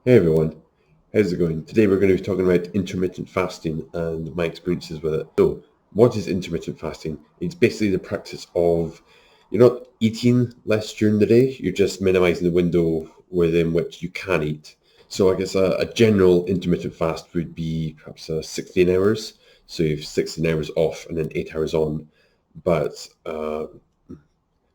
Hey everyone, how's it going? Today we're going to be talking about intermittent fasting and my experiences with it. So, what is intermittent fasting? It's basically the practice of you're not eating less during the day, you're just minimizing the window within which you can eat. So, I guess a general intermittent fast would be perhaps 16 hours. So, you have 16 hours off and then 8 hours on. But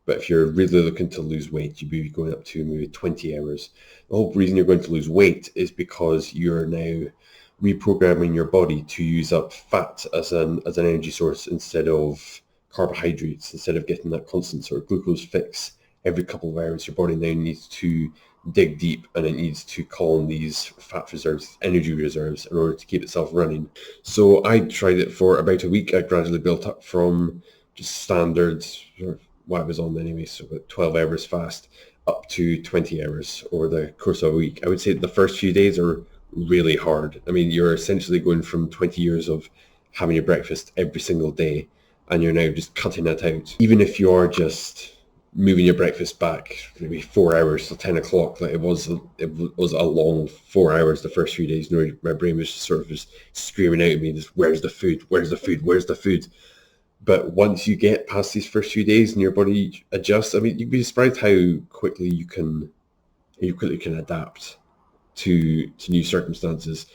but if you're really looking to lose weight, you'd be going up to maybe 20 hours. The whole reason you're going to lose weight is because you're now reprogramming your body to use up fat as an energy source instead of carbohydrates, instead of getting that constant sort of glucose fix every couple of hours. Your body now needs to dig deep and it needs to call on these fat reserves, energy reserves, in order to keep itself running. So I tried it for about a week. I gradually built up from just standard sort of what I was on anyway, so about 12 hours fast, up to 20 hours over the course of a week. I would say the first few days are really hard. I mean, you're essentially going from 20 years of having your breakfast every single day, and you're now just cutting that out. Even if you are just moving your breakfast back maybe 4 hours till 10 o'clock, like it was a long 4 hours the first few days. You know, my brain was just sort of just screaming out at me, just where's the food? Where's the food? Where's the food? But once you get past these first few days and your body adjusts, I mean, you'd be surprised how quickly you can adapt to new circumstances.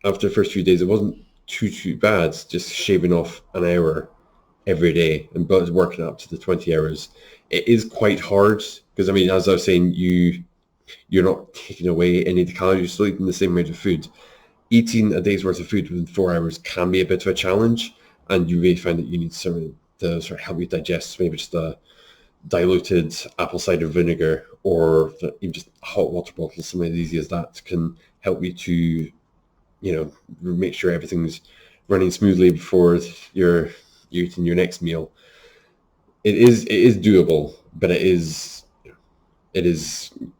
After the first few days, it wasn't too bad, just shaving off an hour every day and but working up to the 20 hours. It is quite hard because, I mean, as I was saying, you're not taking away any of the calories, you're still eating the same amount of food. Eating a day's worth of food within 4 hours can be a bit of a challenge, and you may find that you need something to sort of help you digest, maybe just a diluted apple cider vinegar or even just a hot water bottle, something as easy as that can help you to, make sure everything's running smoothly before you're eating your next meal. It is doable, but it is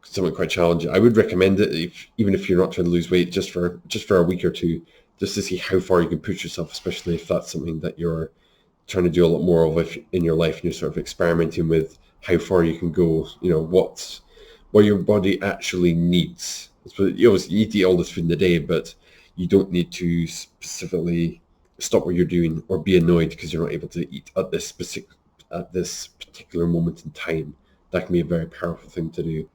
something quite challenging. I would recommend it even if you're not trying to lose weight, just for a week or two, just to see how far you can push yourself, especially if that's something that you're trying to do a lot more of in your life, and you're sort of experimenting with how far you can go. You know what your body actually needs. So you always you need to eat all this food in the day, but you don't need to specifically stop what you're doing or be annoyed because you're not able to eat at this particular moment in time. That can be a very powerful thing to do.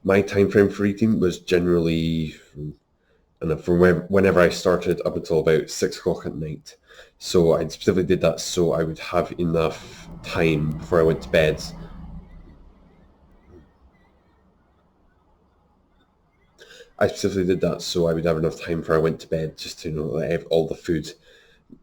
My time frame for eating was generally, and from whenever I started up until about 6 o'clock at night. So I specifically did that so I would have enough time before I went to bed. I specifically did that so I would have enough time before I went to bed, just to have all the food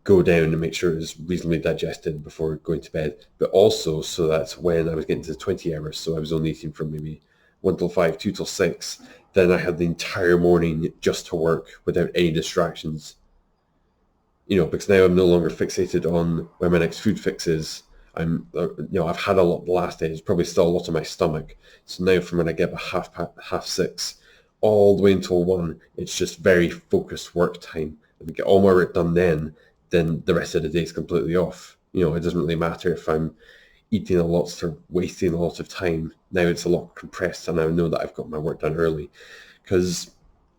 go down and make sure it was reasonably digested before going to bed. But also so that when I was getting to the 20 hours, so I was only eating from maybe 1 till 5, 2 till 6, then I had the entire morning just to work without any distractions. Because now I'm no longer fixated on where my next food fix is. I've had a lot the last day. There's probably still a lot in my stomach. So now from when I get about half six, all the way until 1, it's just very focused work time. If I get all my work done then the rest of the day is completely off. It doesn't really matter if I'm eating a lot or wasting a lot of time. Now it's a lot compressed, and I know that I've got my work done early. Because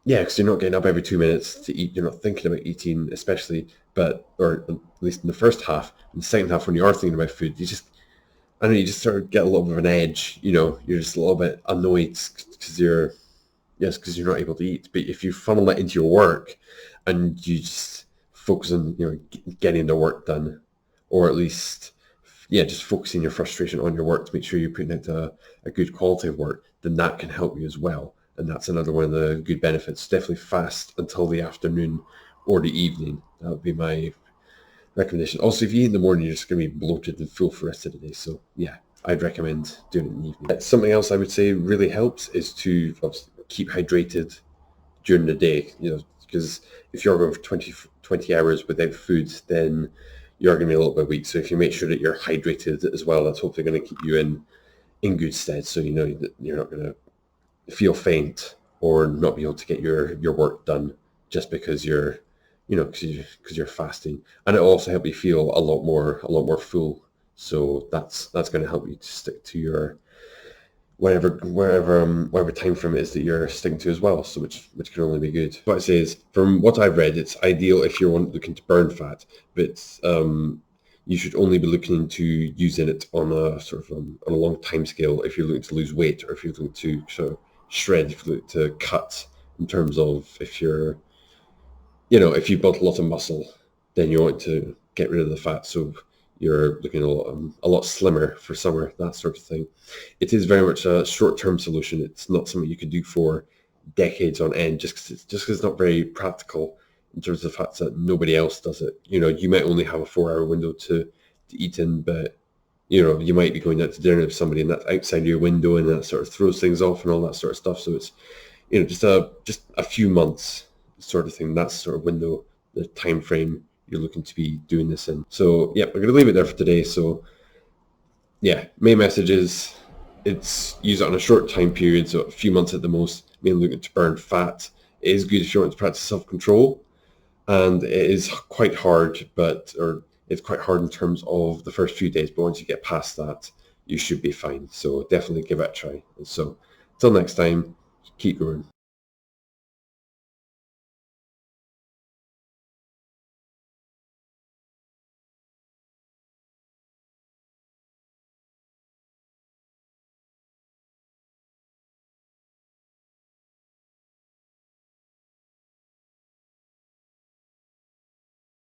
you're not getting up every 2 minutes to eat. You're not thinking about eating, especially, or at least in the first half. In the second half, when you are thinking about food, I don't know, you just sort of get a little bit of an edge. You're just a little bit annoyed because you're not able to eat. But if you funnel that into your work and you just focus on, getting the work done, or at least, just focusing your frustration on your work to make sure you're putting out a good quality of work, then that can help you as well. And that's another one of the good benefits. Definitely fast until the afternoon or the evening. That would be my recommendation. Also, if you eat in the morning, you're just going to be bloated and full for the rest of the day. So, yeah, I'd recommend doing it in the evening. Something else I would say really helps is to obviously keep hydrated during the day, because if you're going for 20 hours without food, then you're going to be a little bit weak. So if you make sure that you're hydrated as well, that's hopefully going to keep you in good stead. So you know that you're not going to feel faint or not be able to get your work done just because you're fasting, and it also help you feel a lot more full. So that's going to help you to stick to whatever time frame it is that you're sticking to as well. So which can only be good. What I say is, from what I've read, it's ideal if you're looking to burn fat, but you should only be looking into using it on a sort of on a long time scale if you're looking to lose weight, or if you're looking to sort of shred, if you're looking to cut, in terms of if you're, if you built a lot of muscle, then you want to get rid of the fat, so you're looking a lot slimmer for summer, that sort of thing. It is very much a short-term solution. It's not something you could do for decades on end, just because it's not very practical, in terms of the fact that nobody else does it. You might only have a 4-hour window to eat in, but you might be going out to dinner with somebody, and that's outside your window, and that sort of throws things off and all that sort of stuff. So it's just a few months sort of thing. That's sort of window, the time frame you're looking to be doing this in. So yeah, we're going to leave it there for today. So yeah, main message is it's use it on a short time period, so a few months at the most, mainly looking to burn fat. It is good if you want to practice self-control, and it is quite hard, or it's quite hard in terms of the first few days, but once you get past that, you should be fine. So definitely give it a try. And so until next time, keep going.